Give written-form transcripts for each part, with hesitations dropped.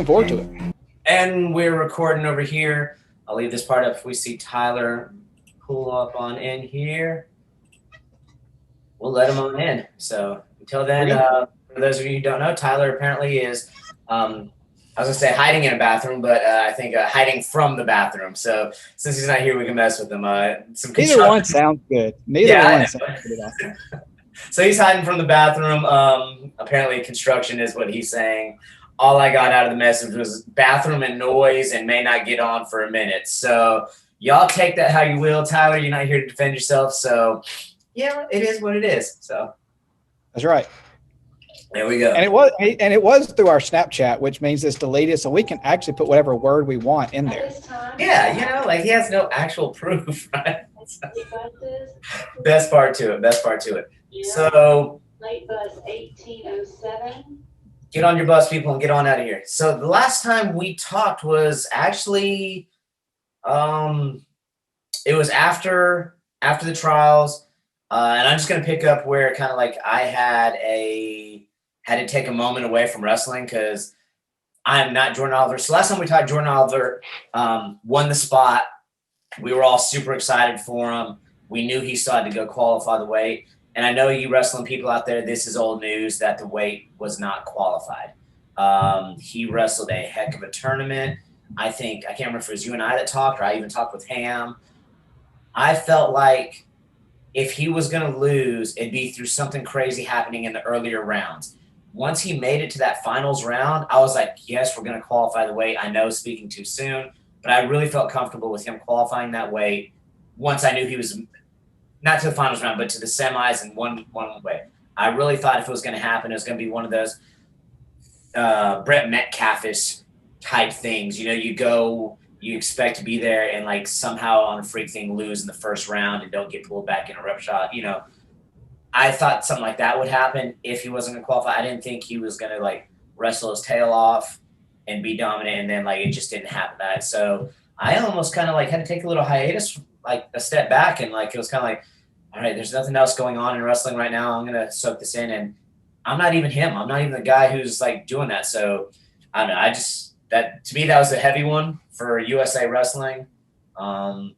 looking forward to it. And we're recording over here. I'll leave this part up if we see Tyler pull up on in here. We'll let him on in. So until then, for those of you who don't know, Tyler apparently is, I was going to say hiding in a bathroom, but I think hiding from the bathroom. So since he's not here, we can mess with him. Neither one sounds good. Neither one sounds good. So he's hiding from the bathroom. Apparently construction is what he's saying. All I got out of the message was bathroom and noise and may not get on for a minute. So y'all take that how you will. Tyler, you're not here to defend yourself. So yeah, it is what it is. So that's right. There we go. And it was through our Snapchat, which means it's deleted, so we can actually put whatever word we want in there. Yeah, like he has no actual proof, right? Best part to it. Yeah. So late bus 1807. Get on your bus, people, and get on out of here. So the last time we talked was actually, it was after the trials, and I'm just gonna pick up where kind of like I had to take a moment away from wrestling because I'm not Jordan Oliver. So last time we talked, Jordan Oliver won the spot. We were all super excited for him. We knew he still had to go qualify the weight. And I know you wrestling people out there, this is old news that the weight was not qualified. He wrestled a heck of a tournament. I can't remember if it was you and I that talked or I even talked with Ham. I felt like if he was going to lose, it'd be through something crazy happening in the earlier rounds. Once he made it to that finals round, I was like, yes, we're going to qualify the weight. I know speaking too soon, but I really felt comfortable with him qualifying that weight once I knew he was not to the finals round, but to the semis and one way. I really thought if it was going to happen, it was going to be one of those Brett Metcalfish type things. You know, you expect to be there and like somehow on a freak thing lose in the first round and don't get pulled back in a rep shot. You know, I thought something like that would happen if he wasn't going to qualify. I didn't think he was going to like wrestle his tail off and be dominant, and then like it just didn't happen. So I almost kind of like had to take a little hiatus, like a step back, and like it was kind of like, all right, there's nothing else going on in wrestling right now. I'm going to soak this in. And I'm not even him. I'm not even the guy who's like doing that. So I don't know. To me, that was a heavy one for USA Wrestling. What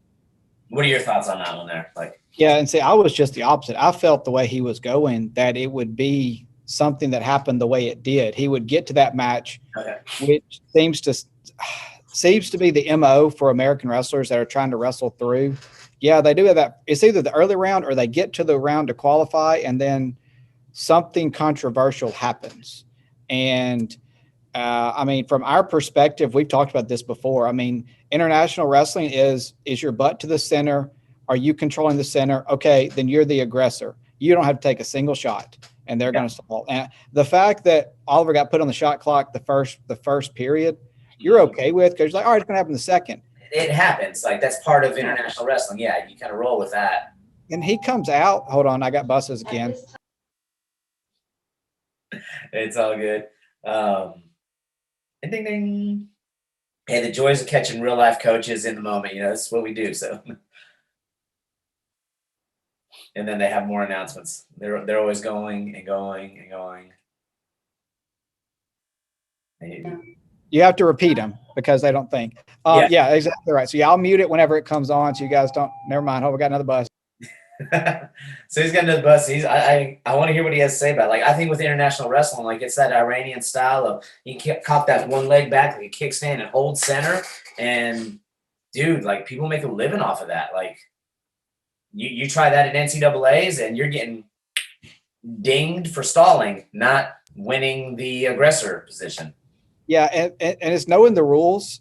are your thoughts on that one there? Yeah. And see, I was just the opposite. I felt the way he was going, that it would be something that happened the way it did. He would get to that match, which seems to be the MO for American wrestlers that are trying to wrestle through. Yeah, they do have that. It's either the early round or they get to the round to qualify, and then something controversial happens. And I mean, from our perspective, we've talked about this before. I mean, international wrestling is your butt to the center. Are you controlling the center? Okay, then you're the aggressor. You don't have to take a single shot, and they're going to stall. And the fact that Oliver got put on the shot clock the first period, you're okay with, because you're like, all right, it's going to happen the second. It happens. Like, that's part of international wrestling. Yeah, you kind of roll with that. And he comes out. Hold on, I got buses again. It's all good. Ding, ding. Hey, the joys of catching real life coaches in the moment. You know, that's what we do. So, and then they have more announcements. They're always going and going and going. You have to repeat them because they don't think. Yeah, exactly right. So I'll mute it whenever it comes on, so you guys don't. Never mind. Oh, we got another bus. So he's got another bus. I want to hear what he has to say about it. Like, I think with international wrestling, like it's that Iranian style of you cop that one leg back, like a kickstand and hold center. And dude, like people make a living off of that. Like you try that at NCAAs and you're getting dinged for stalling, not winning the aggressor position. Yeah, and it's knowing the rules.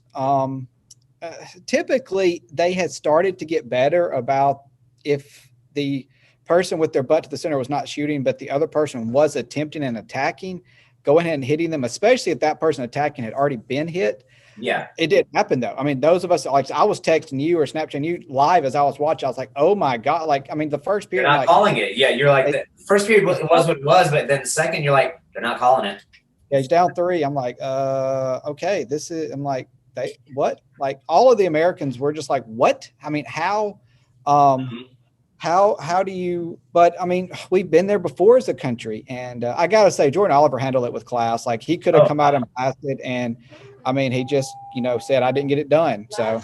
Typically, they had started to get better about if the person with their butt to the center was not shooting, but the other person was attempting and attacking, going ahead and hitting them, especially if that person attacking had already been hit. Yeah. It didn't happen, though. I mean, those of us, like I was texting you or Snapchatting you live as I was watching. I was like, oh, my God. Like, I mean, the first period. They're not calling it. Yeah, you're like, the first period was what it was, but then the second, you're like, they're not calling it. Yeah, he's down 3. I'm like, okay, I'm like, what? Like, all of the Americans were just like, what? I mean, how do you, but I mean, we've been there before as a country. And I got to say, Jordan Oliver handled it with class. Like, he could have come out and blasted. And I mean, he just, said, I didn't get it done. So,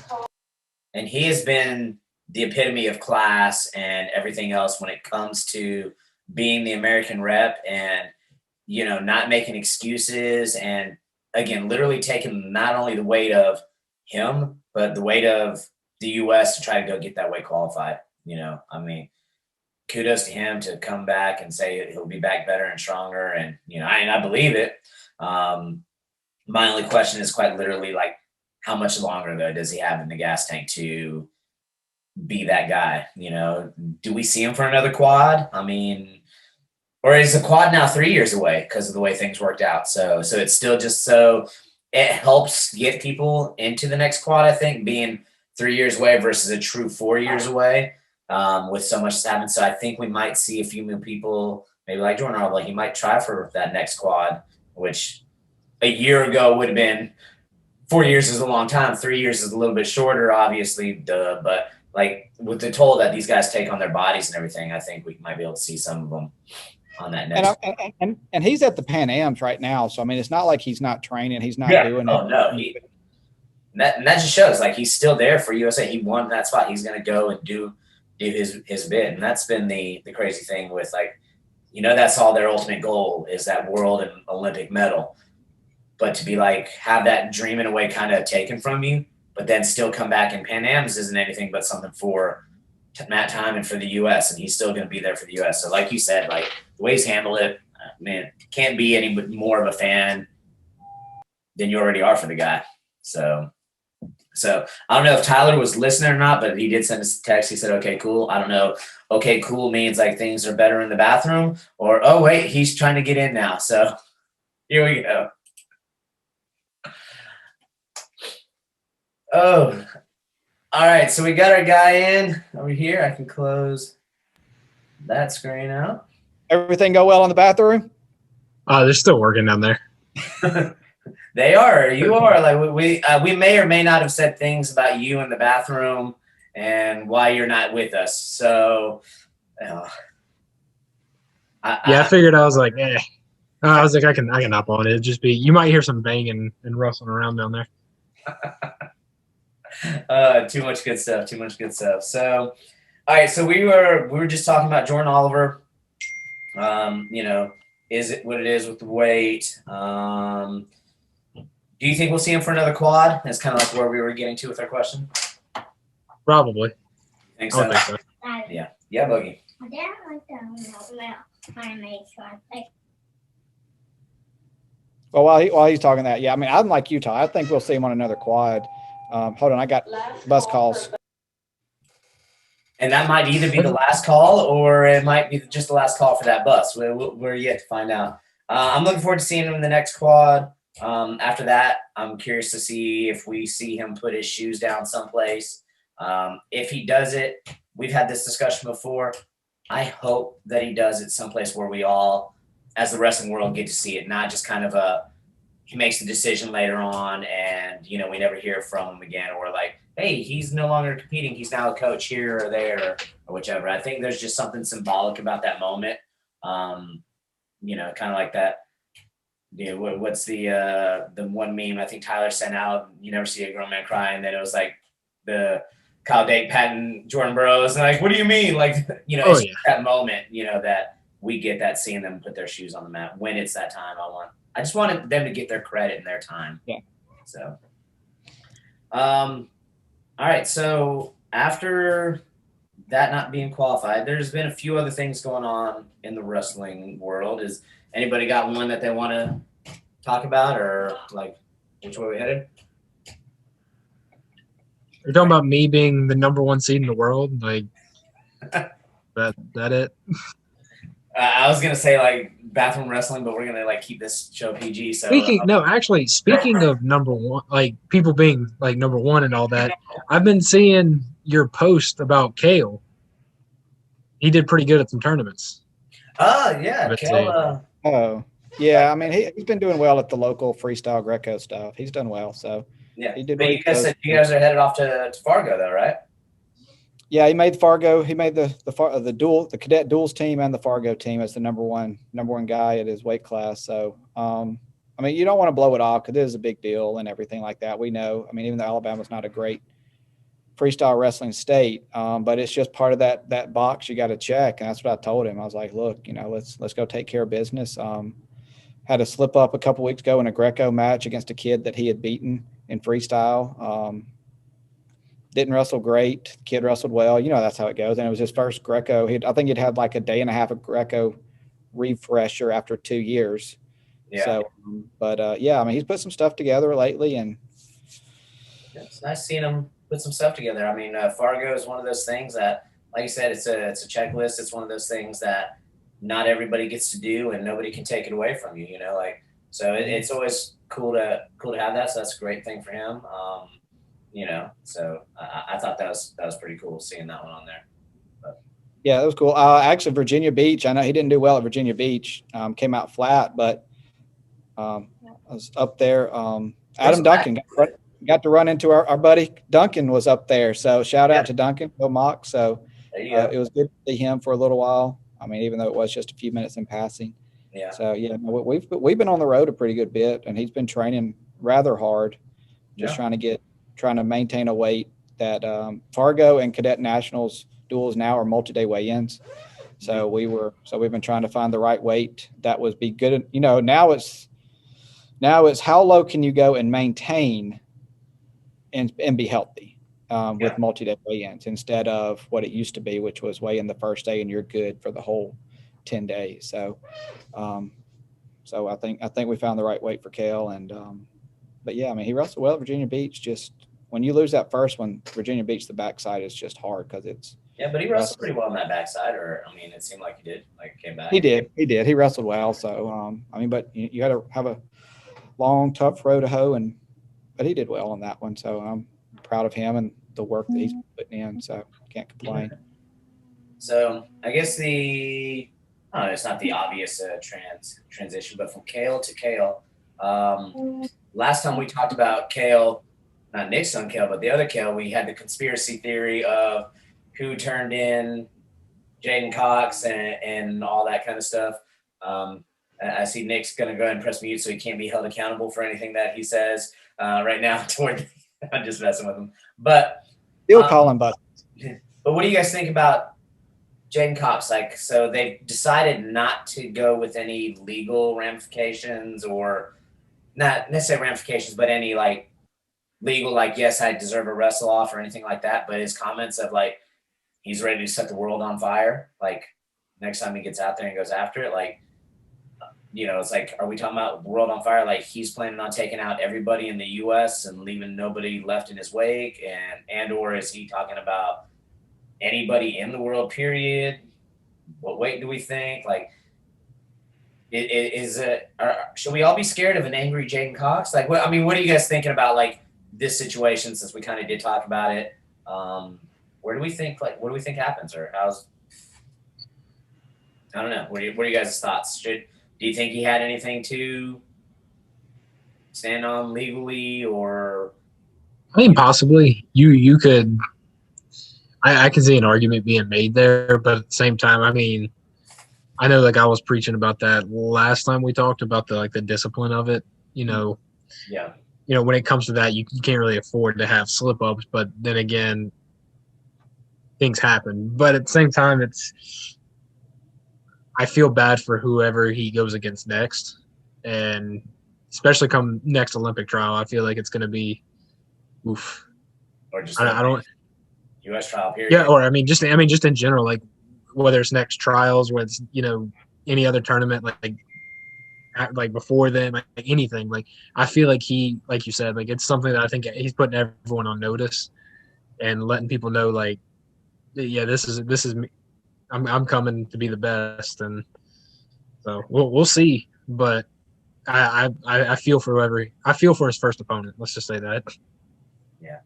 And he has been the epitome of class and everything else when it comes to being the American rep and, not making excuses. And again, literally taking not only the weight of him, but the weight of the U.S. to try to go get that weight qualified. I mean, kudos to him to come back and say he'll be back better and stronger. And, I believe it. My only question is quite literally like, how much longer though does he have in the gas tank to be that guy? Do we see him for another quad? I mean, or is the quad now 3 years away because of the way things worked out? So it's still just so it helps get people into the next quad. I think being 3 years away versus a true 4 years away with so much happened. So I think we might see a few new people, maybe like Jordan Harbaugh. He might try for that next quad, which a year ago would have been 4 years is a long time. 3 years is a little bit shorter, obviously. But like with the toll that these guys take on their bodies and everything, I think we might be able to see some of them on that next. And he's at the Pan Ams right now, so I mean, it's not like he's not training. He's not doing it. Oh no, that just shows like he's still there for USA. He won that spot. He's going to go and do his bit, and that's been the crazy thing with like, that's all their ultimate goal is that world and Olympic medal. But to be like have that dream in a way kind of taken from you, but then still come back in Pan Ams isn't anything but something for Matt Timon for the U.S. and he's still going to be there for the U.S. So like you said, like the way he's handled it, man, can't be any more of a fan than you already are for the guy. So I don't know if Tyler was listening or not, but he did send us a text. He said, okay, cool. I don't know. Okay, cool means like things are better in the bathroom or, oh, wait, he's trying to get in now. So here we go. Oh, all right. So we got our guy in over here. I can close that screen out. Everything go well in the bathroom? They're still working down there. They are. You are. Like we may or may not have said things about you in the bathroom and why you're not with us. So, I figured I was like, I was like, I can hop on it. It'd just be you might hear some banging and rustling around down there. Too much good stuff. Too much good stuff. So, all right. So we were just talking about Jordan Oliver. Is it what it is with the weight? Do you think we'll see him for another quad? That's kind of like where we were getting to with our question. Probably. Think so? I think so. Yeah. Yeah, Boogie. Well, while he's talking that, yeah, I mean, I'm like Utah. I think we'll see him on another quad. Hold on, I got bus calls. And that might either be the last call or it might be just the last call for that bus. We're yet to find out. I'm looking forward to seeing him in the next quad. After that, I'm curious to see if we see him put his shoes down someplace. If he does it, we've had this discussion before. I hope that he does it someplace where we all, as the wrestling world, get to see it, not just kind of he makes the decision later on and, we never hear from him again, or like, hey, he's no longer competing. He's now a coach here or there or whichever. I think there's just something symbolic about that moment. Kind of like that. What's the one meme I think Tyler sent out? You never see a grown man cry, and then it was like the Kyle Dake patting Jordan Burroughs, and like, what do you mean? Like, it's that moment, that we get that seeing them put their shoes on the mat when it's that time. I just wanted them to get their credit in their time. Yeah. So, all right. So after that not being qualified, there's been a few other things going on in the wrestling world. Is anybody got one that they want to talk about, or like which way we headed? You're talking about me being the number one seed in the world, like that it. I was gonna say like bathroom wrestling, but we're gonna like keep this show PG. So speaking of number one, like people being like number one and all that, I've been seeing your post about Kale. He did pretty good at some tournaments. Oh yeah, Kale. Oh yeah, I mean he's been doing well at the local freestyle Greco stuff. He's done well, so yeah. He did. But you guys said you guys are headed off to Fargo though, right? Yeah, he made Fargo. He made the cadet duels team and the Fargo team as the number one guy at his weight class. So, I I mean, you don't want to blow it off because it is a big deal and everything like that. We know. I mean, even though Alabama's not a great freestyle wrestling state, but it's just part of that box you got to check. And that's what I told him. I was like, look, let's go take care of business. Had a slip up a couple weeks ago in a Greco match against a kid that he had beaten in freestyle. Didn't wrestle great. The kid wrestled well. That's how it goes. And it was his first Greco. I think he'd had like a day and a half of Greco refresher after 2 years. Yeah. So, I mean, he's put some stuff together lately, and it's nice seeing him put some stuff together. I mean, Fargo is one of those things that, like you said, it's a checklist. It's one of those things that not everybody gets to do, and nobody can take it away from you. So it's always cool to have that. So that's a great thing for him. So I thought that was pretty cool seeing that one on there. Yeah, that was cool. Actually, Virginia Beach, I know he didn't do well at Virginia Beach. Came out flat, but I was up there. Adam Duncan got to run into our buddy Duncan was up there. So shout out to Duncan, Bill Mock. So it was good to see him for a little while. I mean, even though it was just a few minutes in passing. Yeah. So we've been on the road a pretty good bit, and he's been training rather hard, just trying to maintain a weight that Fargo and Cadet Nationals duels now are multi-day weigh-ins. So we've been trying to find the right weight that would be good. Now it's how low can you go and maintain and be healthy with multi-day weigh-ins instead of what it used to be, which was weigh in the first day and you're good for the whole 10 days. So I think we found the right weight for Cale. And but yeah, I mean, he wrestled well at Virginia Beach. Just when you lose that first one, Virginia Beach, the backside is just hard because it's. Yeah, but he wrestled pretty well on that backside, it seemed like he did, came back. He did. He wrestled well. So, but you got to have a long, tough road to hoe, but he did well on that one. So I'm proud of him and the work that he's putting in. So can't complain. Yeah. So I guess it's not the obvious transition, but from Cale to Cale. Last time we talked about Cale, not Nick's son Cale, but the other Cale, we had the conspiracy theory of who turned in Jaden Cox and all that kind of stuff. I see Nick's going to go ahead and press mute so he can't be held accountable for anything that he says right now. I'm just messing with him. But still calling buttons. But what do you guys think about Jaden Cox? So they decided not to go with any legal ramifications, or not necessarily ramifications, but any legal, yes, I deserve a wrestle off or anything like that. But his comments of he's ready to set the world on fire. Next time he gets out there and goes after it, it's are we talking about world on fire? He's planning on taking out everybody in the U.S. and leaving nobody left in his wake, or is he talking about anybody in the world? Period. What weight do we think? Should we all be scared of an angry Jaden Cox? What are you guys thinking about this situation? Since we kind of did talk about it. What do we think happens, or how's? I don't know. What are you guys' thoughts? Do you think he had anything to stand on legally, or? I mean, possibly. You could. I can see an argument being made there, but at the same time, I mean, I know I was preaching about that last time we talked about the discipline of it. Yeah. When it comes to that, you can't really afford to have slip ups, but then again, things happen. But at the same time, I feel bad for whoever he goes against next, and especially come next Olympic trial, I feel like it's going to be, oof. Or just I don't. U.S. trial period. Yeah, or just in general, whether it's next trials, whether it's any other tournament, before them, anything. I feel like he, like you said, it's something that I think he's putting everyone on notice and letting people know, yeah, this is me. I'm coming to be the best, and so we'll see. But I feel for his first opponent. Let's just say that. Yeah.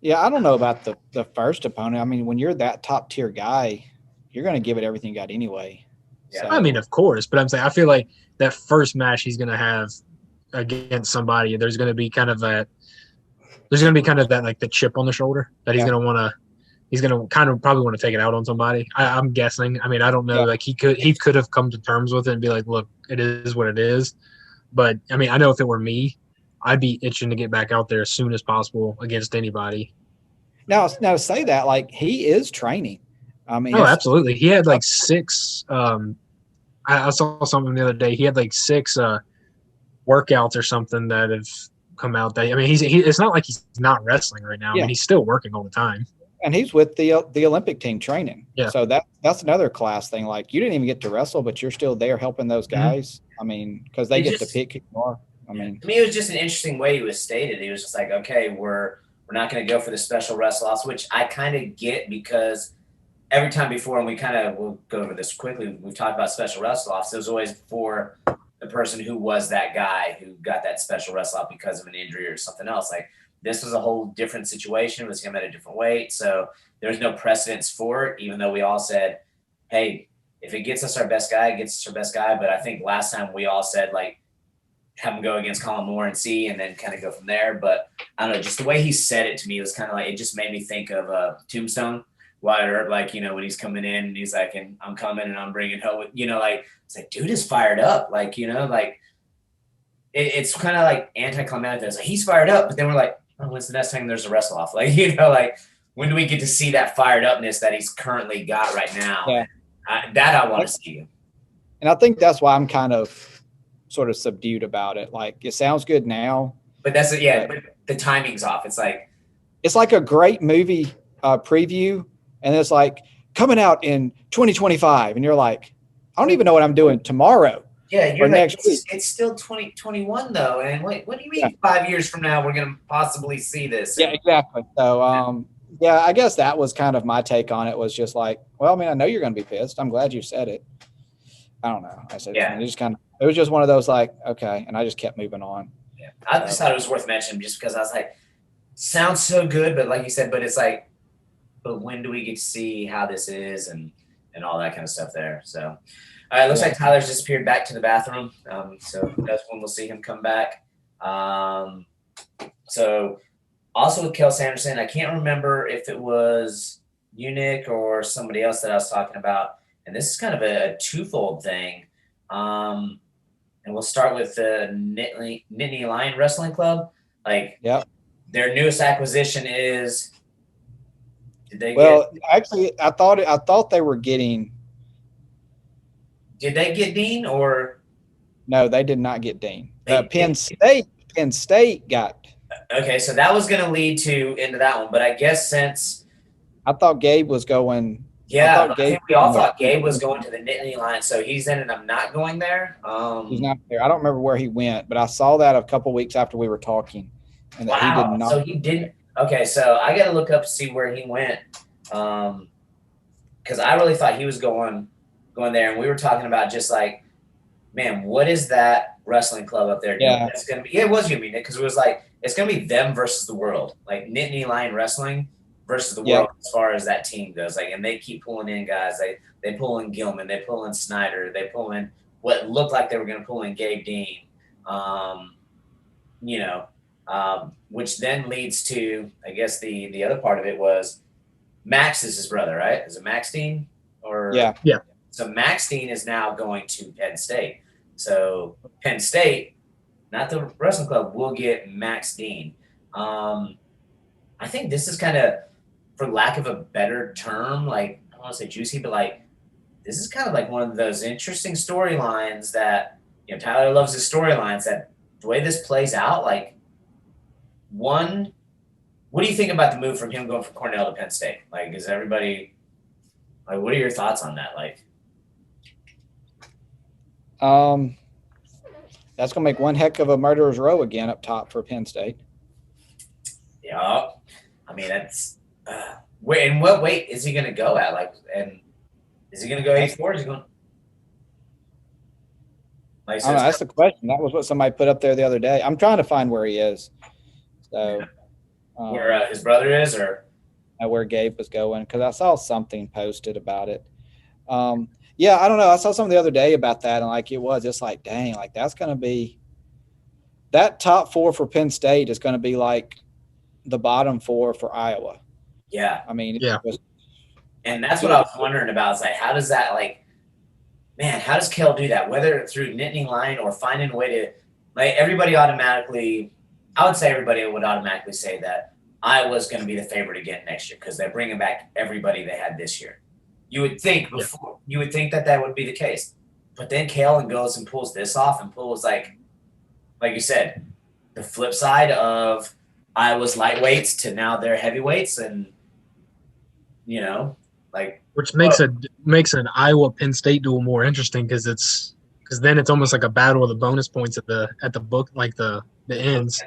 Yeah, I don't know about the first opponent. I mean, when you're that top tier guy, you're going to give it everything you got anyway. Yeah. So. I mean, of course, but I'm saying I feel like that first match he's going to have against somebody, there's going to be kind of that the chip on the shoulder that he's going to want to, he's gonna kind of probably want to take it out on somebody. I'm guessing. I mean, I don't know. Yeah. Like he could have come to terms with it and be like, look, it is what it is. But I mean, I know if it were me, I'd be itching to get back out there as soon as possible against anybody. Now to say that, like, he is training. I mean, Oh, absolutely. He had like 6. I saw something the other day. He had like 6 workouts or something that have come out. That I mean, it's not like he's not wrestling right now. I Yeah. mean, he's still working all the time. and he's with the Olympic team training. Yeah. So that's another class thing. Like, you didn't even get to wrestle, but you're still there helping those guys. I mean, because they It get just- to pick who you are. I mean, to me, it was just an interesting way he was stated. He was just like, okay, we're not going to go for the special wrestle offs, which I kind of get because every time before, and we'll go over this quickly. We've talked about special wrestle offs. It was always for the person who was that guy who got that special wrestle off because of an injury or something else. Like, this was a whole different situation. It was him at a different weight, so there's no precedence for it. Even though we all said, hey, if it gets us our best guy, it gets us our best guy. But I think last time we all said, like, have him go against Colin Moore and see, and then kind of go from there. But I don't know, just the way he said it to me was kind of like, it just made me think of Tombstone, Wyatt Earp, like, when he's coming in and he's like, and I'm coming and I'm bringing home, like, it's like, dude is fired up. Like, like it's kind of like anticlimactic. It's like, he's fired up, but then we're like, oh, when's the next time there's a wrestle off? Like, like, when do we get to see that fired upness that he's currently got right now? Yeah. That I want to see. and I think that's why I'm kind of sort of subdued about it. Like, it sounds good now. But but the timing's off. It's like a great movie preview, and it's like coming out in 2025, and you're like, I don't even know what I'm doing tomorrow. yeah, you're or like, next week. it's still 2021 though, and what do you mean 5 years from now we're gonna possibly see this? Yeah, exactly. So, yeah, I guess that was kind of my take on it. Was just like, well, I mean, I know you're going to be pissed. I'm glad you said it. I don't know. I said, Yeah. it was just one of those like, okay, and I just kept moving on. Yeah. I just thought it was worth mentioning just because I was like, sounds so good, but like you said, but it's like, but when do we get to see how this is and all that kind of stuff there? So, all right, looks like Tyler's disappeared back to the bathroom. So that's when we'll see him come back. So also with Kel Sanderson, I can't remember if it was Unic or somebody else that I was talking about. And this is kind of a twofold thing. And we'll start with the Nittany Lion Wrestling Club. Like, Yep. Their newest acquisition is. Actually, I thought they were getting. Did they get Dean or? No, they did not get Dean. They- Penn State got. Okay, so that was going to lead into that one, but I guess since. I thought Gabe was going. Yeah, thought I think Gabe- we all thought Gabe was going to the Nittany Lion, so he's ended up not going there. He's not there. I don't remember where he went, but I saw that a couple weeks after we were talking, and that he did not. So he didn't. Okay, so I got to look up to see where he went, because I really thought he was going there, and we were talking about just like, man, what is that wrestling club up there doing? Yeah. It's gonna be. Yeah, it was gonna be Nick, because it was like it's gonna be them versus the world, like Nittany Lion Wrestling versus the world as far as that team goes. Like, and they keep pulling in guys. They pull in Gilman, they pull in Snyder, they pull in what looked like they were gonna pull in Gabe Dean. Which then leads to, I guess the other part of it was Max is his brother, right? Is it Max Dean? Or Yeah. Yeah. So Max Dean is now going to Penn State. So Penn State, not the wrestling club, will get Max Dean. I think this is kind of, for lack of a better term, like, I don't want to say juicy, but like, this is kind of like one of those interesting storylines that, Tyler loves his storylines, that the way this plays out, like, what do you think about the move from him going from Cornell to Penn State? Like, is everybody, like, what are your thoughts on that? Like, That's gonna make one heck of a murderer's row again up top for Penn State. yeah, I mean, that's, where, and what weight is he going to go at? Like, and is he going to go 84? Is he going, like, I don't know, that's the question. That was what somebody put up there the other day. I'm trying to find where he is. So, where his brother is, or where Gabe was going, because I saw something posted about it. Yeah, I don't know. I saw something the other day about that, and like, it was just like, dang, like, that's going to be that top 4 for Penn State is going to be like the bottom 4 for Iowa. yeah, I mean, Yeah. And that's what I was wondering about. Is like, how does that man, how does Kale do that? Whether through knitting line or finding a way to, like, everybody automatically, I would say everybody would automatically say that Iowa's going to be the favorite again next year because they're bringing back everybody they had this year. You would think before, you would think that would be the case, but then Kale goes and pulls this off and pulls like you said, the flip side of Iowa's lightweights to now their heavyweights, and which makes an Iowa Penn State duel more interesting because then it's almost like a battle of the bonus points at the book, like the ends.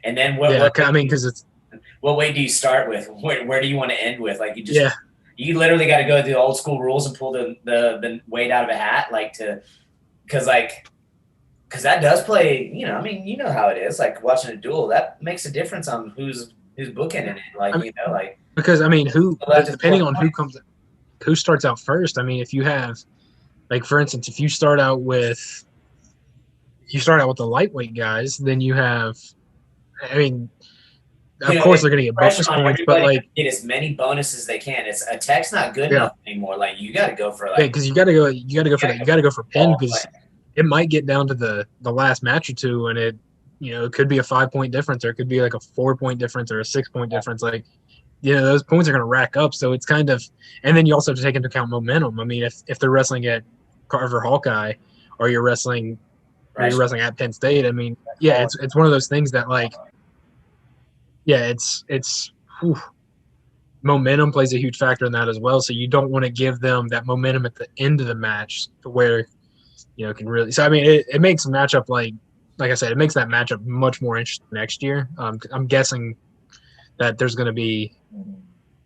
And then what way do you start with? Where do you want to end with? Like you literally got to go through the old school rules and pull the weight out of a hat, because that does play. You know how it is. Like watching a duel, that makes a difference on who's bookending it. Because depending on who starts out first. I mean, if you have, like, for instance, if you start out with the lightweight guys, then you have, I mean, of course they're going to get bonus points, but get as many bonuses as they can. It's a tech's not good enough anymore. Like you got to go for because you got to go for Penn because it might get down to the last match or two, and it could be a 5-point difference, or it could be like a 4-point difference or a 6-point difference. Like, those points are going to rack up. So it's kind of, and then you also have to take into account momentum. I mean, if they're wrestling at Carver Hawkeye, or you're wrestling at Penn State, I mean, it's one of those things that it's momentum plays a huge factor in that as well. So you don't want to give them that momentum at the end of the match to where, it can really. So I mean, it makes a matchup like I said, it makes that matchup much more interesting next year. I'm guessing that there's going to be.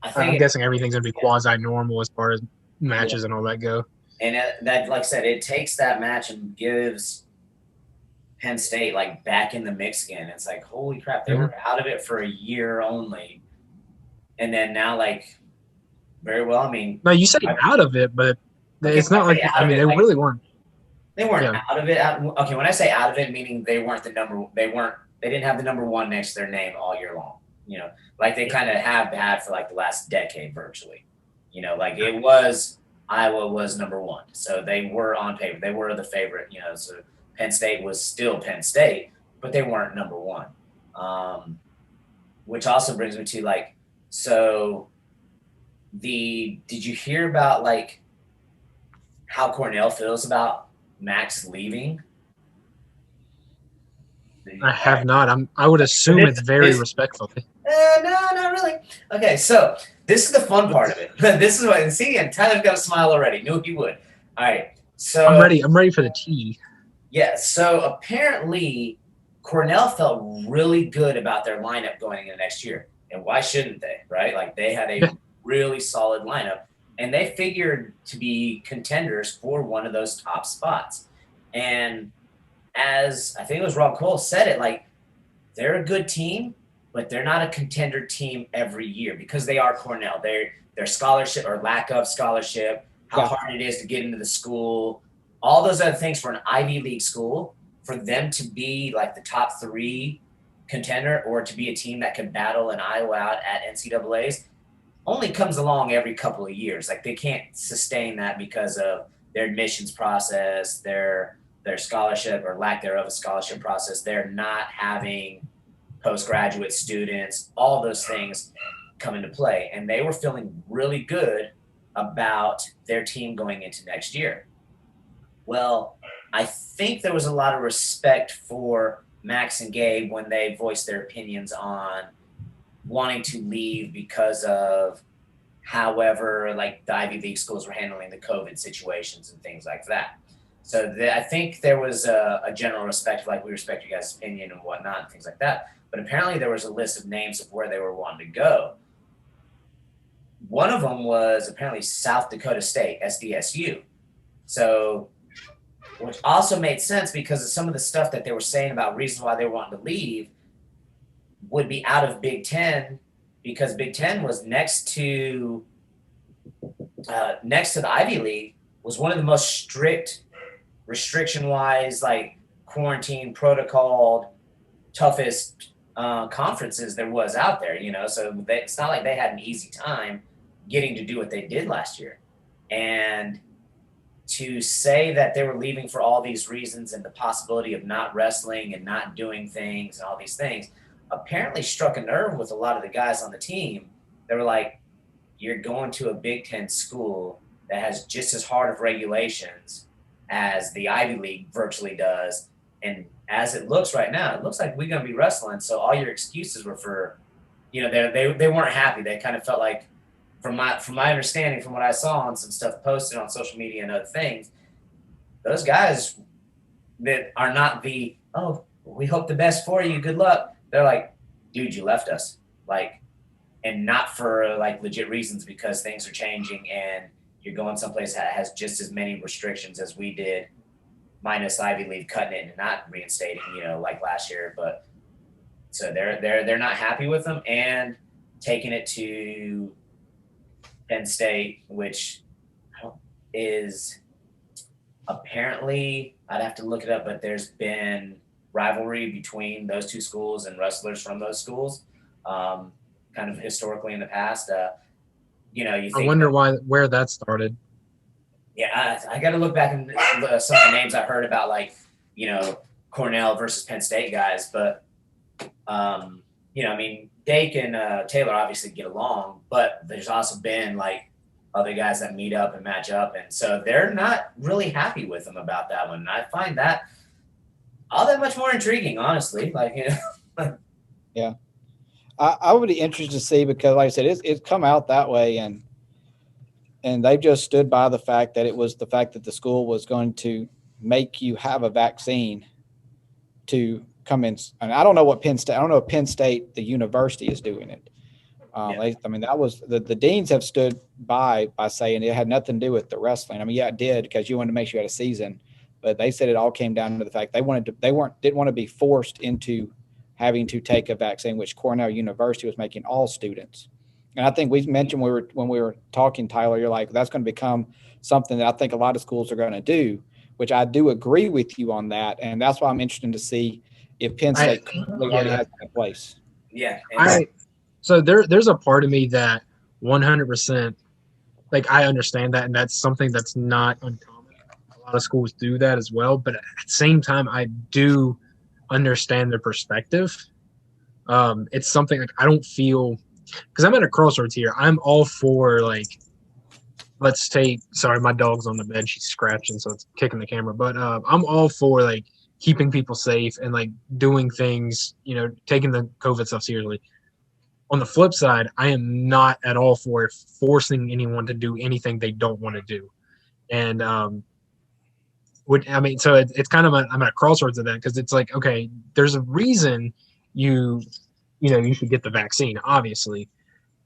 I'm guessing everything's going to be quasi-normal as far as matches and all that go. And that, like I said, it takes that match and gives Penn State back in the mix again. It's like, holy crap, they were out of it for a year only, and then now very well. I mean, no, you said out of it, but it's not like they really weren't. They weren't out of it. Okay, when I say out of it, meaning they weren't the number. They didn't have the number one next to their name all year long. Like they kind of have had for the last decade virtually. Iowa was number one. So they were on paper. They were the favorite, so Penn State was still Penn State, but they weren't number one. Which also brings me to did you hear about how Cornell feels about Max leaving? I have not. I would assume it's very respectful. No, not really. Okay, so this is the fun part of it. This is what, and Tyler's got a smile already. Knew he would. All right, so I'm ready for the tea. Yeah, so apparently Cornell felt really good about their lineup going into next year. And why shouldn't they, right? They had a really solid lineup, and they figured to be contenders for one of those top spots. And as I think it was Rob Cole said it, they're a good team, but they're not a contender team every year because they are Cornell. Their scholarship or lack of scholarship, how hard it is to get into the school, all those other things for an Ivy League school, for them to be the top 3 contender or to be a team that can battle an Iowa out at NCAAs only comes along every couple of years. They can't sustain that because of their admissions process, their scholarship or lack thereof a scholarship process. They're not having postgraduate students, all those things come into play. And they were feeling really good about their team going into next year. Well, I think there was a lot of respect for Max and Gabe when they voiced their opinions on wanting to leave because of however the Ivy League schools were handling the COVID situations and things like that. So I think there was a general respect, we respect you guys' opinion and whatnot and things like that. But apparently there was a list of names of where they were wanting to go. One of them was apparently South Dakota State, SDSU. So, which also made sense because of some of the stuff that they were saying about reasons why they were wanting to leave would be out of Big Ten, because Big Ten was next to the Ivy League, was one of the most strict restriction-wise, quarantine protocol, toughest conferences there was out there, so it's not like they had an easy time getting to do what they did last year. And to say that they were leaving for all these reasons and the possibility of not wrestling and not doing things and all these things apparently struck a nerve with a lot of the guys on the team. They were like, you're going to a Big Ten school that has just as hard of regulations as the Ivy League virtually does. And as it looks right now, it looks like we're going to be wrestling. So all your excuses were for, they weren't happy. They kind of felt like, from my understanding, from what I saw on some stuff posted on social media and other things, those guys that are not the, oh, we hope the best for you, good luck. They're like, dude, you left us. Like, and not for like legit reasons, because things are changing and you're going someplace that has just as many restrictions as we did, minus Ivy League cutting it and not reinstating, like last year. But so they're not happy with them and taking it to Penn State, which is apparently, I'd have to look it up, but there's been rivalry between those two schools and wrestlers from those schools, kind of historically in the past. You think, I wonder where that started. Yeah, I got to look back and some of the names I heard about, like, Cornell versus Penn State guys, but Dake and Taylor obviously get along, but there's also been like other guys that meet up and match up, and so they're not really happy with them about that one. And I find that all that much more intriguing, honestly. Like, Yeah, I would be interested to see, because, like I said, it's come out that way, and they've just stood by the fact that it was the fact that the school was going to make you have a vaccine to come in. And I don't know what Penn State, if Penn State, the university, is doing it. That was the deans have stood by saying it had nothing to do with the wrestling. Yeah, it did, because you wanted to make sure you had a season, but they said it all came down to the fact didn't want to be forced into having to take a vaccine, which Cornell University was making all students. And I think we mentioned when we were talking, Tyler, you're like, that's going to become something that I think a lot of schools are going to do, which I do agree with you on that. And that's why I'm interested to see if Penn State already has that in place. Yeah. So there's a part of me that 100%, like, I understand that, and that's something that's not uncommon. A lot of schools do that as well, but at the same time, I do understand their perspective. It's something like I don't feel, because I'm at a crossroads here. I'm all for, like, sorry, my dog's on the bed. She's scratching, so it's kicking the camera. But I'm all for, like, keeping people safe and, like, doing things, taking the COVID stuff seriously. On the flip side, I am not at all for forcing anyone to do anything they don't want to do. And so it's kind of I'm at a crossroads of that, because it's like, okay, there's a reason you should get the vaccine, obviously,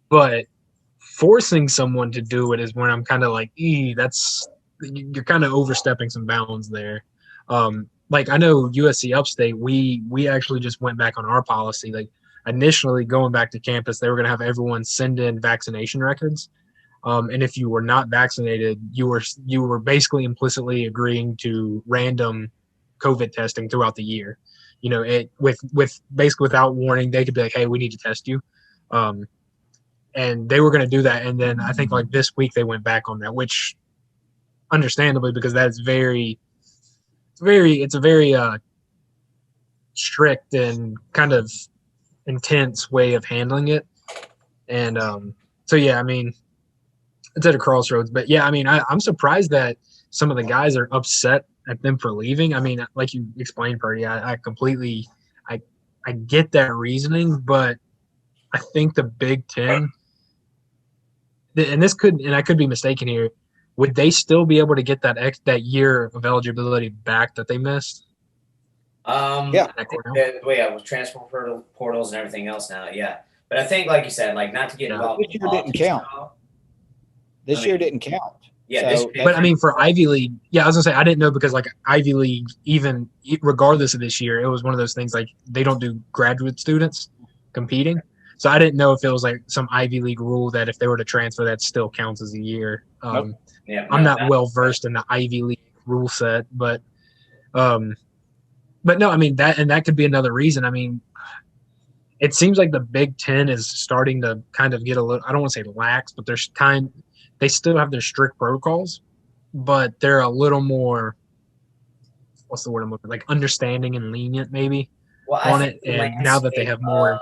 but forcing someone to do it is when I'm kind of like, you're kind of overstepping some bounds there. Like, I know USC Upstate, we actually just went back on our policy. Like, initially going back to campus, they were going to have everyone send in vaccination records. And if you were not vaccinated, you were basically implicitly agreeing to random COVID testing throughout the year. With basically without warning, they could be like, hey, we need to test you. And they were going to do that. And then I think like this week they went back on that, which understandably, because that's it's a very strict and kind of intense way of handling it. And so, yeah, it's at a crossroads. But, yeah, I'm surprised that some of the guys are upset at them for leaving. Like you explained, Purdy, I completely I get that reasoning, but I think the Big Ten, and I could be mistaken here, would they still be able to get that year of eligibility back that they missed? Yeah. With transfer portals and everything else now, yeah. But I think, like you said, like, not to get involved. This year didn't count. This year didn't count. Yeah, but for Ivy League, yeah, I was gonna say I didn't know, because like Ivy League, even regardless of this year, it was one of those things like they don't do graduate students competing. So I didn't know if it was like some Ivy League rule that if they were to transfer, that still counts as a year. Nope. I'm not well versed in the Ivy League rule set, but no, that could be another reason. it seems like the Big Ten is starting to kind of get a little, I don't want to say lax, but they still have their strict protocols, but they're a little more, what's the word I'm looking, like understanding and lenient maybe Well, on it. And now that they have more,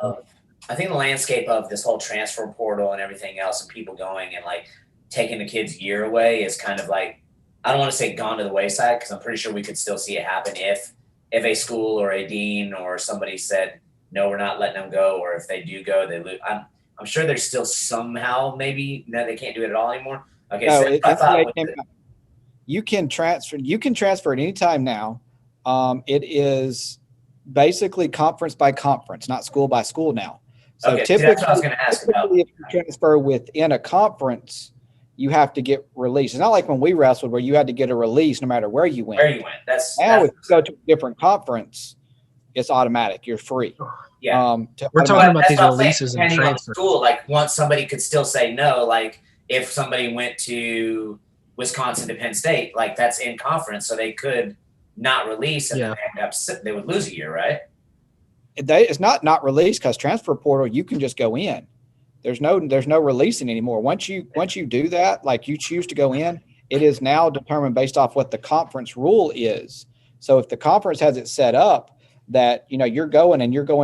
I think the landscape of this whole transfer portal and everything else, and people going and like taking the kid's year away, is kind of like, I don't want to say gone to the wayside, because I'm pretty sure we could still see it happen if a school or a dean or somebody said no, we're not letting them go, or if they do go, they lose. I'm sure there's still somehow maybe that they can't do it at all anymore. Okay, No, so I thought you can transfer. You can transfer at any time now. It is basically conference by conference, not school by school now. So okay, typically, that's what I was going to ask about. if you transfer within a conference, you have to get released. It's not like when we wrestled where you had to get a release no matter where you went. Where you went. Now, if you go to a different conference, it's automatic. You're free. Yeah. We're talking about these what I'm saying, releases and depending on transfers. school, like once somebody could still say no, like if somebody went to Wisconsin to Penn State, like that's in conference, so they could not release, and then they end up they would lose a year, right? It's not released, because transfer portal, you can just go in. There's no releasing anymore. Once you do that, like you choose to go in, it is now determined based off what the conference rule is. So if the conference has it set up that you're going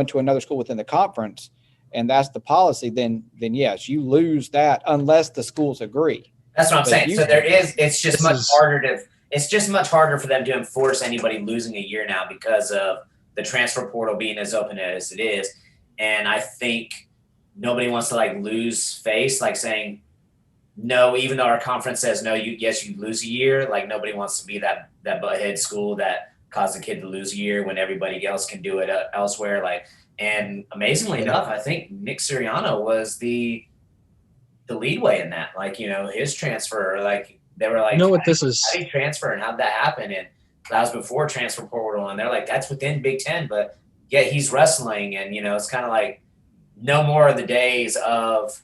to another school within the conference, and that's the policy, then yes, you lose that unless the schools agree. That's what I'm saying. So it's just much harder for them to enforce anybody losing a year now because of the transfer portal being as open as it is. And I think nobody wants to like lose face, like saying no, even though our conference says no, you lose a year. Like nobody wants to be that butthead school that caused the kid to lose a year when everybody else can do it elsewhere. Like, and amazingly enough, I think Nick Sirianni was the leadway in that. Like, his transfer, like they were like, what this is? How do you transfer and how'd that happen? And that was before transfer portal, and they're like, that's within Big Ten, but yeah, he's wrestling, and it's kind of like no more of the days of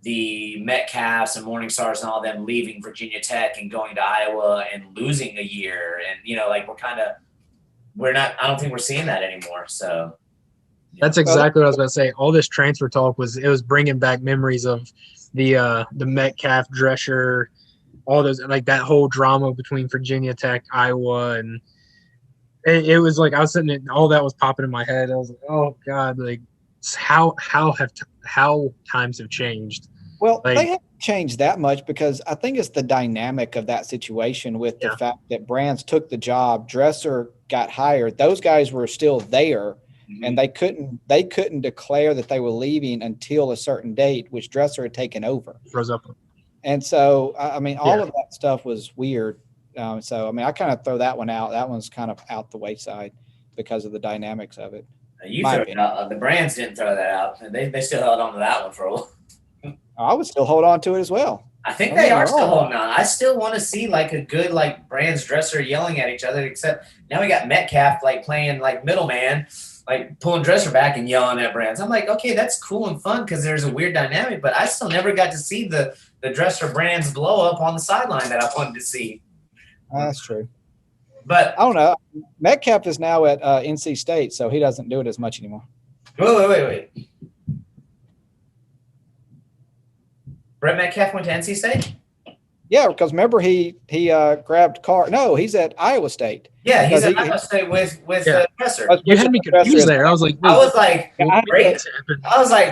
the Metcalfs and Morningstars and all them leaving Virginia Tech and going to Iowa and losing a year, and like I don't think we're seeing that anymore. So that's exactly what I was going to say. All this transfer talk was bringing back memories of the Metcalf, Drescher, all those, like that whole drama between Virginia Tech, Iowa, and it was like I was sitting there, all that was popping in my head. I was like, oh God, like how times have changed. Well, they haven't changed that much, because I think it's the dynamic of that situation with the fact that Brands took the job, Dresser got hired. Those guys were still there, and they couldn't declare that they were leaving until a certain date, which Dresser had taken over. Rose up. And so, I mean, all of that stuff was weird. So, I mean, I kind of throw that one out. That one's kind of out the wayside because of the dynamics of it. The Brands didn't throw that out. They still held on to that one for a while. I would still hold on to it as well. I think they are still holding on. I still want to see like a good like Brands Dresser yelling at each other, except now we got Metcalf like playing like middleman, like pulling Dresser back and yelling at Brands. I'm like, okay, that's cool and fun because there's a weird dynamic, but I still never got to see the Dresser Brands blow up on the sideline that I wanted to see. That's true. But I don't know. Metcalf is now at NC State, so he doesn't do it as much anymore. Wait. Brett Metcalf went to NC State? Yeah, because remember he grabbed Carr. No, he's at Iowa State. Yeah, he's at Iowa State with Dresser. You had me confused there. I was like, talking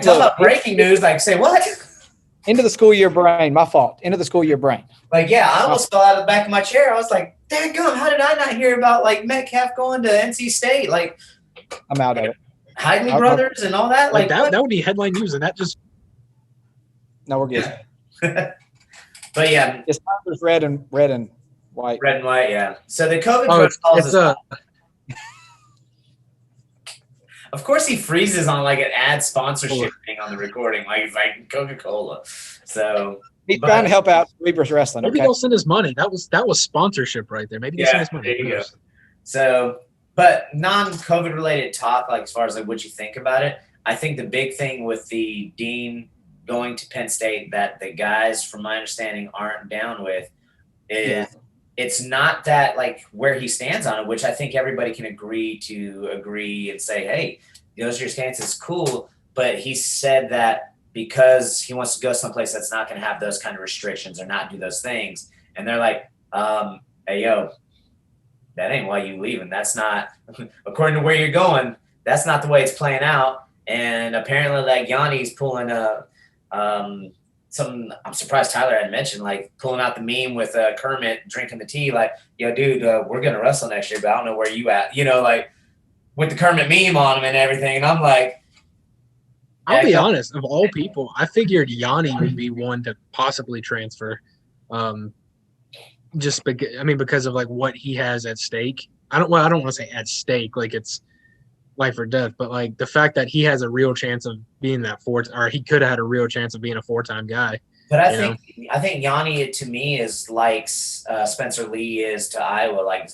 about breaking news. Like, say what? Into the school year brain. My fault. Into the school year brain. Like, yeah, I almost fell out of the back of my chair. I was like, daggone, how did I not hear about like Metcalf going to NC State? Like, I'm out of it. Heidley brothers and all that. Like that would be headline news, and that just. No, we're good. But yeah, it's red and white. Red and white, yeah. So the COVID protocols. Of course, he freezes on like an ad sponsorship thing on the recording, like he's like Coca-Cola. So he's trying to help out Rebus Wrestling. Maybe they'll send us money. That was sponsorship right there. Maybe they'll send us money. There you go. So, but non-COVID related talk, like as far as like what you think about it, I think the big thing with the dean going to Penn State that the guys, from my understanding, aren't down with is it's not that like where he stands on it, which I think everybody can agree and say, hey, those are your stances, cool. But he said that because he wants to go someplace that's not going to have those kind of restrictions or not do those things. And they're like, hey, yo, that ain't why you leaving. That's not, according to where you're going, that's not the way it's playing out. And apparently, like, Yanni's pulling I'm surprised Tyler had mentioned, like, pulling out the meme with Kermit drinking the tea, like, yo, dude, we're going to wrestle next year, but I don't know where you at, you know, like, with the Kermit meme on him and everything. And I'm like, I'll be honest, of all people, I figured Yanni would be one to possibly transfer. Just because of like what he has at stake. I don't want to say at stake, like it's life or death, but like the fact that he has a real chance of being that or he could have had a real chance of being a 4-time guy. But I think Yanni to me is like Spencer Lee is to Iowa. Like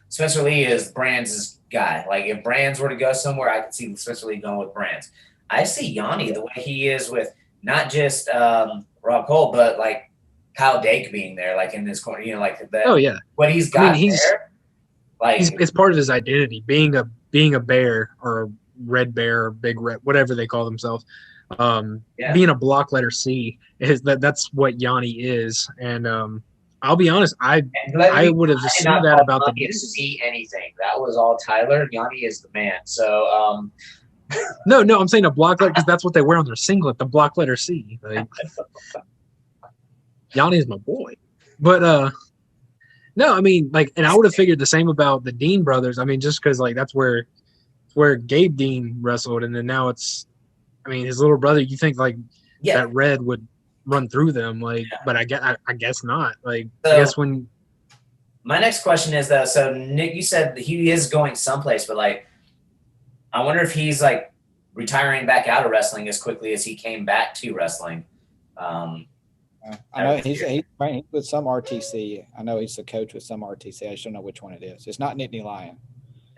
Spencer Lee is Brands' guy. Like if Brands were to go somewhere, I could see Spencer Lee going with Brands. I see Yanni the way he is with not just Rob Cole, but like Kyle Dake being there, like in this corner, you know, like that. Oh yeah, what he's got there, like it's part of his identity, being a bear or a red bear or big red, whatever they call themselves. Being a block letter C is that's what Yanni is, and I'll be honest, I would have assumed that about the didn't see anything. That was all Tyler. Yanni is the man. So no, I'm saying a block letter because that's what they wear on their singlet, the block letter C. Like, Yanni is my boy. But no, I mean, like, and I would have figured the same about the Dean brothers. I mean, just because like that's where Gabe Dean wrestled, and then now it's, I mean, his little brother. You think like that Red would run through them, like, but I guess not. Like, so, I guess when. My next question is though, so Nick, you said he is going someplace, but like, I wonder if he's like retiring back out of wrestling as quickly as he came back to wrestling. I know he's with some RTC. I know he's the coach with some RTC. I just don't know which one it is. It's not Nittany Lion.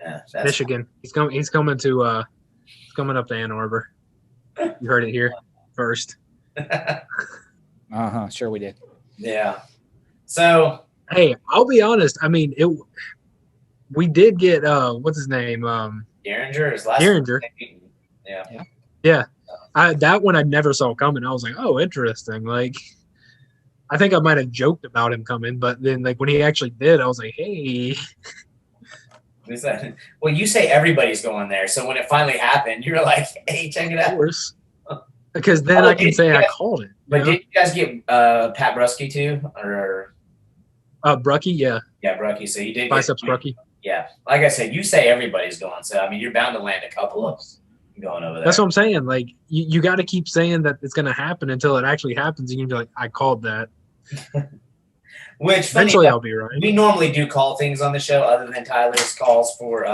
Yeah, Michigan. He's coming up to Ann Arbor. You heard it here first. Sure we did. Yeah. So hey, I'll be honest. I mean, we did get what's his name? Derringer is last. Derringer. Yeah. That one I never saw coming. I was like, oh, interesting. Like, I think I might have joked about him coming, but then like when he actually did, I was like, hey. Well, you say everybody's going there, so when it finally happened, you were like, hey, check it out. Of course. Because then I can say I called it. But did you guys get Pat Brusky too, or? Brucky, yeah. Yeah, Brucky. So you did biceps Brucky. Yeah, like I said, you say everybody's going, so I mean, you're bound to land a couple of going over there. That's what I'm saying. Like, you got to keep saying that it's going to happen until it actually happens, and you can be like, I called that. Which eventually I'll be right. We normally do call things on the show, other than Tyler's calls for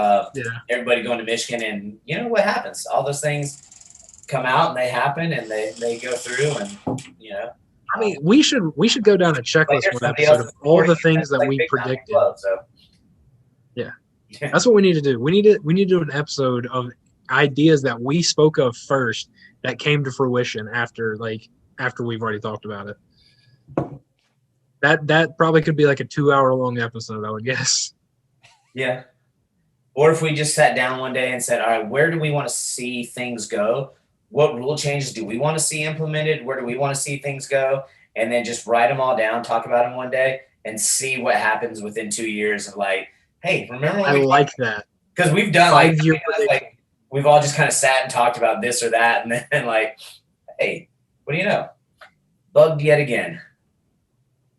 everybody going to Michigan, and you know what happens? All those things come out and they happen and they go through, and you know. I mean, we should go down a checklist one episode of all the things that we predicted. Club, so. Yeah, that's what we need to do. We need to do an episode of ideas that we spoke of first that came to fruition after we've already talked about it. That probably could be like a 2-hour long episode, I would guess. Yeah. Or if we just sat down one day and said, all right, where do we want to see things go? What rule changes do we want to see implemented? Where do we want to see things go? And then just write them all down, talk about them one day, and see what happens within 2 years of like, hey, remember when I like that. Because we've done like we've all just kind of sat and talked about this or that, and then like, hey, what do you know? Bugged yet again.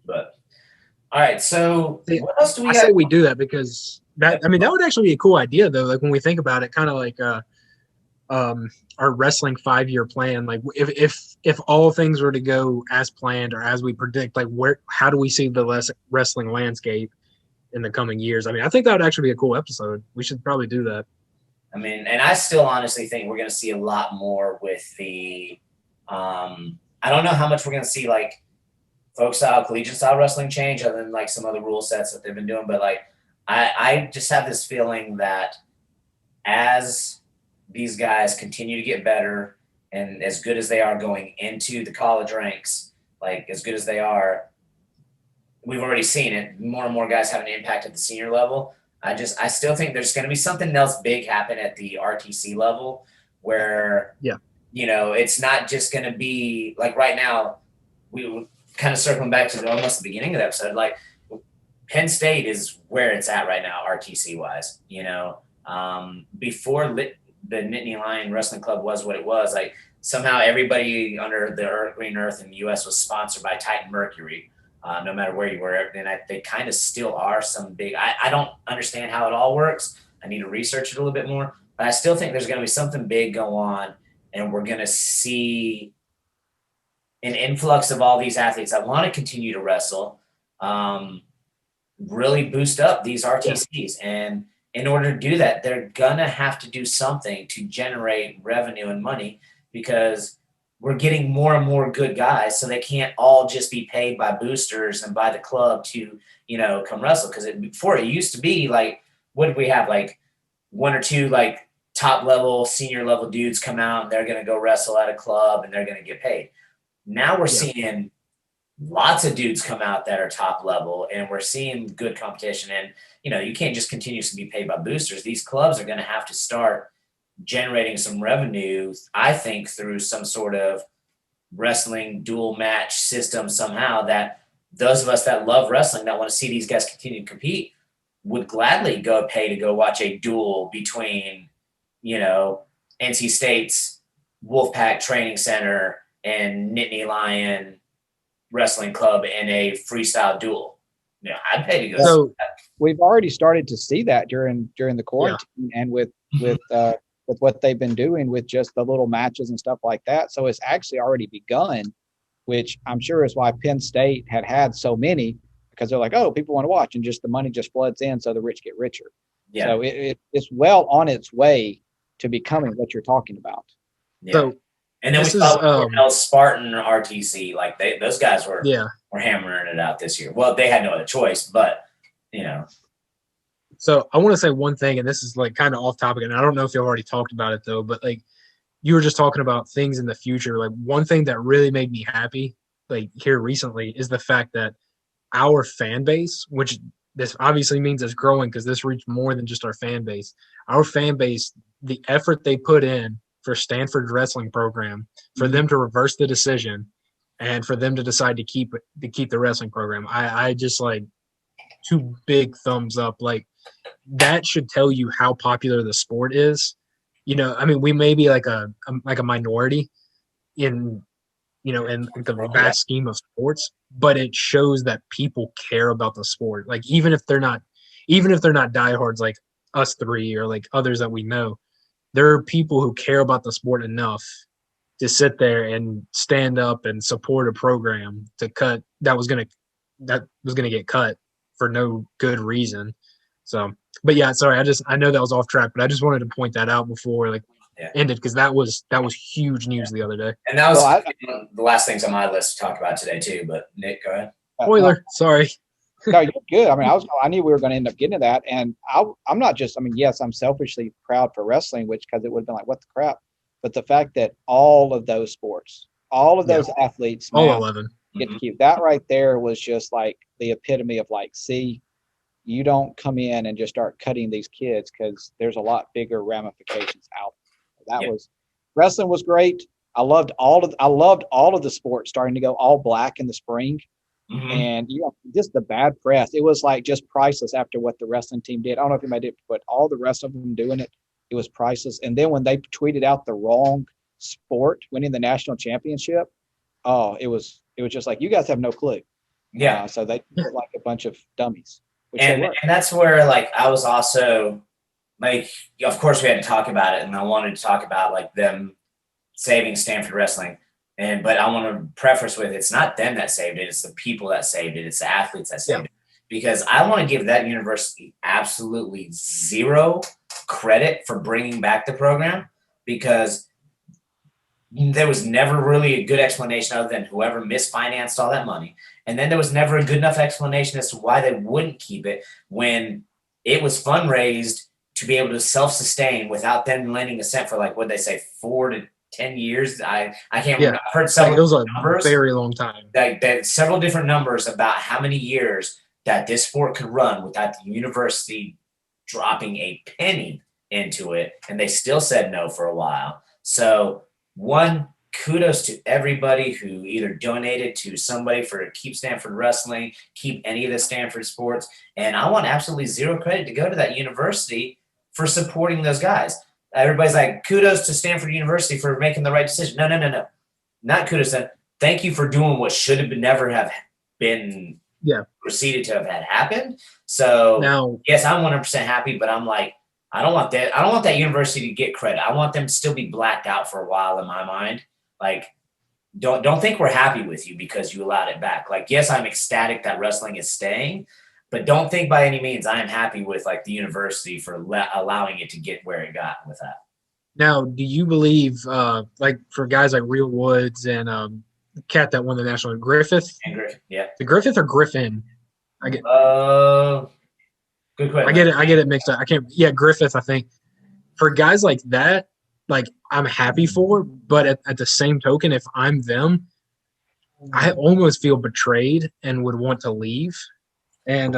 But all right, so what else do we? I say we do that because that would actually be a cool idea though. Like when we think about it, kind of like our wrestling 5-year plan. Like if all things were to go as planned or as we predict, like how do we see the wrestling landscape in the coming years? I mean, I think that would actually be a cool episode. We should probably do that. I mean, and I still honestly think we're going to see a lot more with the. I don't know how much we're going to see like folk style, collegiate style wrestling change, other than like some other rule sets that they've been doing. But like, I just have this feeling that as these guys continue to get better and as good as they are going into the college ranks, like as good as they are, we've already seen it. More and more guys have an impact at the senior level. I still think there's going to be something else big happen at the RTC level where, Yeah. you know, it's not just going to be like right now, we were kind of circling back to almost the beginning of the episode, like Penn State is where it's at right now, RTC wise, you know, before the Nittany Lion Wrestling Club was what it was, like somehow everybody under the Green Earth in the U.S. was sponsored by Titan Mercury. No matter where you were, and they kind of still are some big. I don't understand how it all works. I need to research it a little bit more, but I still think there's going to be something big go on, and we're going to see an influx of all these athletes that want to continue to wrestle, really boost up these RTCs. And in order to do that, they're going to have to do something to generate revenue and money because we're getting more and more good guys, so they can't all just be paid by boosters and by the club to, you know, come wrestle. Because before it used to be like, what did we have? Like one or two like top level, senior level dudes come out and they're going to go wrestle at a club and they're going to get paid. Now we're seeing lots of dudes come out that are top level, and we're seeing good competition. And, you know, you can't just continuously be paid by boosters. These clubs are going to have to start generating some revenue, I think, through some sort of wrestling dual match system somehow, that those of us that love wrestling, that want to see these guys continue to compete, would gladly go pay to go watch a duel between, you know, NC State's Wolfpack Training Center and Nittany Lion Wrestling Club in a freestyle duel. You know, I'd pay to go. So We've already started to see that during the quarantine and with what they've been doing with just the little matches and stuff like that. So it's actually already begun, which I'm sure is why Penn State had so many, because they're like, oh, people want to watch, and just the money just floods in, so the rich get richer. Yeah. So it's well on its way to becoming what you're talking about. Yeah. So and then we this saw is, Cornell Spartan RTC, like those guys were yeah. were hammering it out this year. Well, they had no other choice, but you know. So I want to say one thing, and this is like kind of off topic, and I don't know if you've already talked about it though, but like you were just talking about things in the future. Like one thing that really made me happy, like here recently, is the fact that our fan base, which this obviously means is growing because this reached more than just our fan base. Our fan base, the effort they put in for Stanford's wrestling program, for them to reverse the decision, and for them to decide to keep the wrestling program, I just like two big thumbs up. Like that should tell you how popular the sport is. You know, I mean, we may be like a minority in, you know, in the vast scheme of sports, but it shows that people care about the sport. Like even if they're not diehards like us three or like others that we know, there are people who care about the sport enough to sit there and stand up and support a program that was gonna get cut for no good reason. So, but yeah, sorry, I know that was off track, but I just wanted to point that out before ended, because that was huge news the other day. And that was the last things on my list to talk about today too. But Nick, go ahead. Spoiler, sorry. No, you're good. I mean, I knew we were going to end up getting to that, and I'm not just. I mean, yes, I'm selfishly proud for wrestling, because it would have been like, what the crap? But the fact that all of those sports, all of those athletes, all now 11 get to keep that right there was just like the epitome of like, see, you don't come in and just start cutting these kids, because there's a lot bigger ramifications out there. That was wrestling was great. I loved all of the sports starting to go all black in the spring. Mm-hmm. And just the bad press. It was like just priceless after what the wrestling team did. I don't know if anybody did, but all the rest of them doing it, it was priceless. And then when they tweeted out the wrong sport winning the national championship, it was just like, you guys have no clue. Yeah. So they looked like a bunch of dummies. And that's where like I was also like, of course we had to talk about it, and I wanted to talk about like them saving Stanford wrestling. But I want to preface with, it's not them that saved it. It's the people that saved it. It's the athletes that saved it. Because I want to give that university absolutely zero credit for bringing back the program, because there was never really a good explanation other than whoever misfinanced all that money. And then there was never a good enough explanation as to why they wouldn't keep it when it was fundraised to be able to self-sustain without them lending a cent for like, what they say, 4 to 10 years. I can't remember. I've heard several it was a numbers, very long time. That several different numbers about how many years that this sport could run without the university dropping a penny into it, and they still said no for a while. So one, kudos to everybody who either donated to somebody for Keep Stanford Wrestling, keep any of the Stanford sports. And I want absolutely zero credit to go to that university for supporting those guys. Everybody's like, kudos to Stanford University for making the right decision. No. Not kudos. Thank you for doing what should have never have been proceeded to have had happened. So Now, yes, I'm 100% happy, but I'm like, I don't want that university to get credit. I want them to still be blacked out for a while in my mind. Like, don't think we're happy with you because you allowed it back. Like, yes, I'm ecstatic that wrestling is staying, but don't think by any means I am happy with like the university for allowing it to get where it got with that. now, do you believe, like for guys like Real Woods and the cat that won the national, Griffith? And Griffin, yeah. The Griffith or Griffin? Good question. I get it mixed up. I can't. Yeah, Griffith. I think for guys like that, like I'm happy for, but at the same token, if I'm them, I almost feel betrayed and would want to leave. And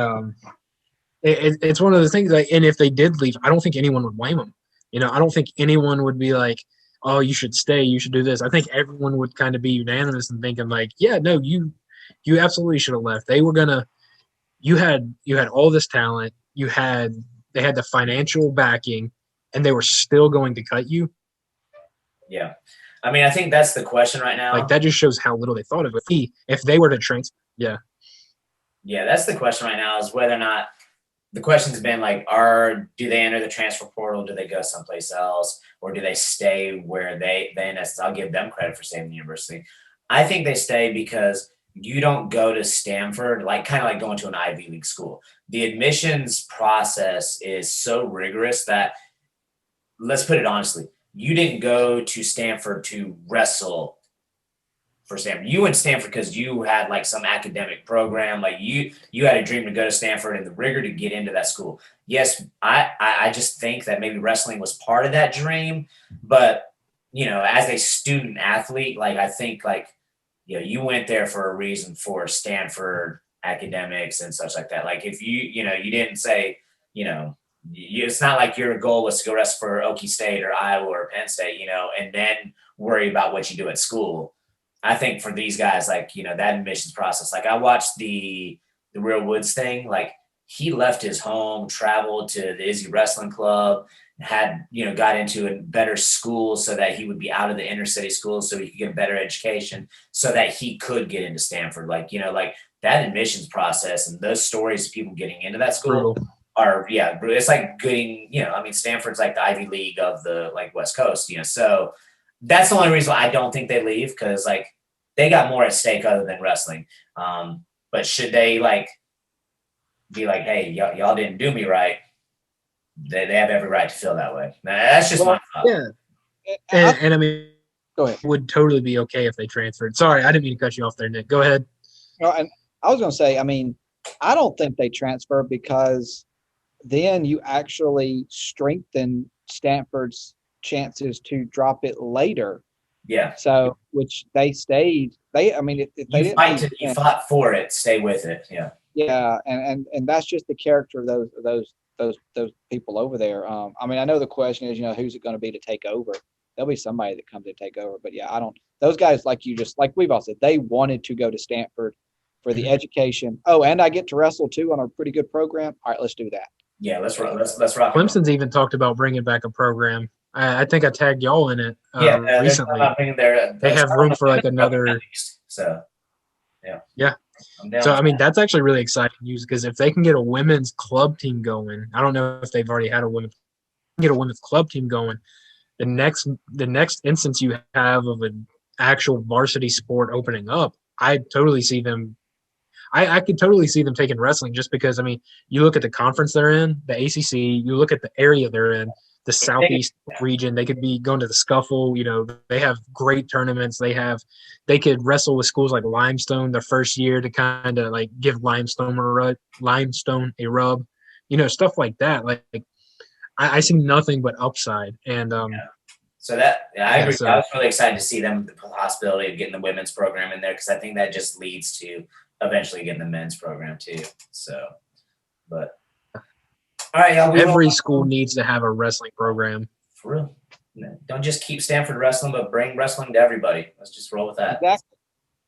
it's one of the things. Like, and if they did leave, I don't think anyone would blame them. You know, I don't think anyone would be like, "Oh, you should stay. You should do this." I think everyone would kind of be unanimous and thinking like, "Yeah, no, you absolutely should have left. They were gonna. You had all this talent. They had the financial backing, and they were still going to cut you." Yeah. I mean, I think that's the question right now. Like that just shows how little they thought of it. If they were to transfer, Yeah, that's the question right now is whether or not the question's been like, do they enter the transfer portal? Do they go someplace else? Or do they stay where I'll give them credit for staying in the university. I think they stay because you don't go to Stanford, like kind of like going to an Ivy League school. The admissions process is so rigorous that, let's put it honestly, you didn't go to Stanford to wrestle for Stanford. You went to Stanford because you had like some academic program, like you had a dream to go to Stanford and the rigor to get into that school. Yes, I just think that maybe wrestling was part of that dream, but you know, as a student athlete, like I think like, you know, you went there for a reason for Stanford academics and such like that. Like if you didn't say, you know, it's not like your goal was to go wrestle for Okie State or Iowa or Penn State, you know, and then worry about what you do at school. I think for these guys, like, you know, that admissions process, like I watched the Real Woods thing, like he left his home, traveled to the Izzy Wrestling Club, had, you know, got into a better school so that he would be out of the inner city schools so he could get a better education so that he could get into Stanford. Like, you know, like that admissions process and those stories of people getting into that school it's like getting, you know, I mean, Stanford's like the Ivy League of the like West Coast, you know, so that's the only reason why I don't think they leave, because like they got more at stake other than wrestling. But should they like be like, hey, y'all didn't do me right? They have every right to feel that way. That's just my thought. Yeah. And I mean, Go ahead. would totally be okay if they transferred. Sorry, I didn't mean to cut you off there, Nick. Go ahead. No, and I was going to say, I mean, I don't think they transfer because then you actually strengthen Stanford's chances to drop it later. Yeah. So, which they stayed. I mean, if they didn't, you fought for it, stay with it. Yeah. Yeah, and that's just the character of those people over there. I mean, I know the question is, you know, who's it going to be to take over? There'll be somebody that comes to take over, but yeah, I don't. Those guys, like we've all said, they wanted to go to Stanford for the education. Oh, and I get to wrestle too on a pretty good program. All right, let's do that. Yeah, let's rock. Let's rock. Clemson's even talked about bringing back a program. I think I tagged y'all in it recently. They have room for like another. So, yeah. Yeah. So I mean, that's actually really exciting news because if they can get a women's club team going, I don't know if they've already had a women's club team going. The next instance you have of an actual varsity sport opening up, I totally see them. I could totally see them taking wrestling just because, I mean, you look at the conference they're in, the ACC, you look at the area they're in, the Southeast region, they could be going to the Scuffle. You know, they have great tournaments. They could wrestle with schools like Limestone their first year to kind of like give Limestone a rub, you know, stuff like that. Like I see nothing but upside. And so that I agree. So, I was really excited to see them, the possibility of getting the women's program in there, because I think that just leads to eventually getting the men's program too. So, but all All right, y'all. Every school needs to have a wrestling program. For real. No, don't just keep Stanford wrestling, but bring wrestling to everybody. Let's just roll with that. Exactly.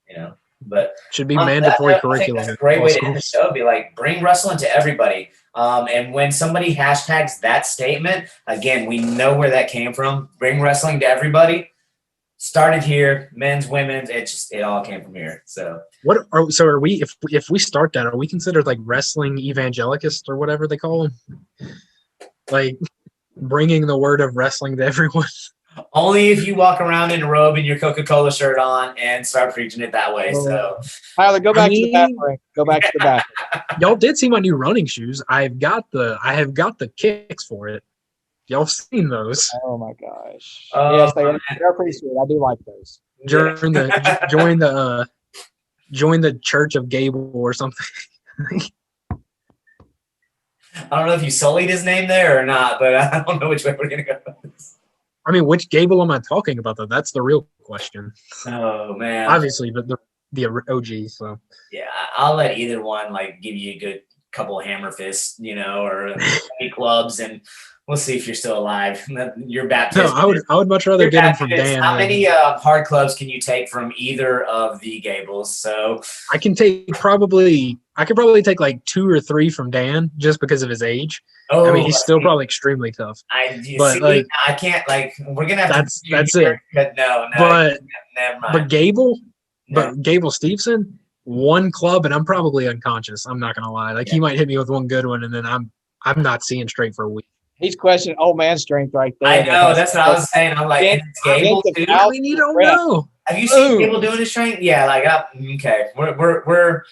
You know, but Should be on that mandatory note, I think curriculum. that's a great in way all to end the schools. show. Be like, bring wrestling to everybody. And when somebody hashtags that statement, again, we know where that came from. Bring wrestling to everybody. Started here, men's, women's. It all came from here. So Are we if we start that, are we considered like wrestling evangelists or whatever they call them? Like bringing the word of wrestling to everyone. only if you walk around in a robe and your Coca-Cola shirt on and start preaching it that way. So Tyler, go back to the mean- bathroom. Go back to the bathroom. Y'all did see my new running shoes. I have got the kicks for it. Y'all seen those? Oh my gosh. Oh, Yes, man. they're pretty sweet. I do like those. Join the Church of Gable or something. I don't know if you sullied his name there or not, but I don't know which way we're gonna go. I mean, which Gable am I talking about though? That's the real question. Oh man. Obviously, but the OG. So Yeah, I'll let either one like give you a good couple of hammer fists, or 20 clubs, and we'll see if you're still alive. Your baptism. no, I would much rather your get him from baptism. Dan. How than- many hard clubs can you take from either of the Gables? So I can probably take like 2 or 3 from Dan just because of his age. I mean, he's still probably extremely tough. I can't we're gonna have That's it. But no, But never mind. but Gable, No. Gable Steveson, one club and I'm probably unconscious. I'm not gonna lie. He might hit me with one good one and then I'm not seeing straight for a week. He's questioning old man strength right there. I know, that's what I was saying. I'm like, Against- it's Gable against the too? Al- I mean, you don't Brett. know. Have you seen Ooh. Gable doing his strength? Yeah, okay. We're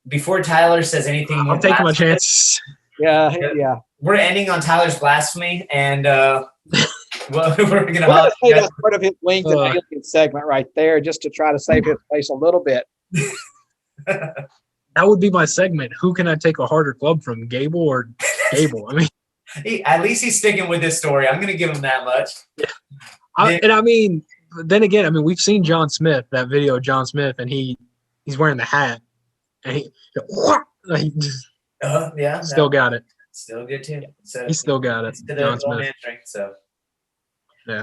before Tyler says anything more. I'm taking my blasphemous, chances. Yeah. We're ending on Tyler's blasphemy, and well, we're gonna We're gonna say hug. that's part of his wings and alien segment right there, just to try to save his face a little bit. That would be my segment. Who can I take a harder club from, Gable or Gable? I mean, At least he's sticking with this story. I'm gonna give him that much. then again, I mean, we've seen John Smith, that video of John Smith, and he's wearing the hat, and he Yeah, still got it. still good too. So He still got it, it's to the John old Smith. man strength. So Yeah.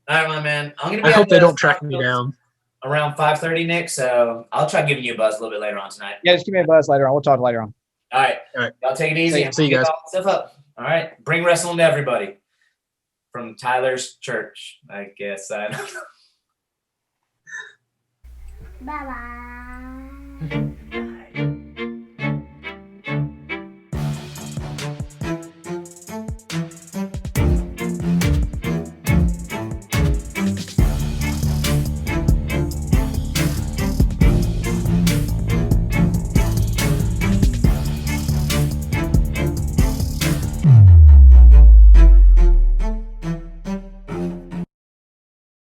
All right, my man. I'm gonna be I at hope they the don't track me down. around 5:30, Nick. So I'll try giving you a buzz a little bit later on tonight. Yeah, just give me a buzz later on. We'll talk later on. All right. All right. Y'all take it easy. See you guys. Stuff up. All right. Bring wrestling to everybody. From Tyler's church, I guess. I don't know. Bye bye.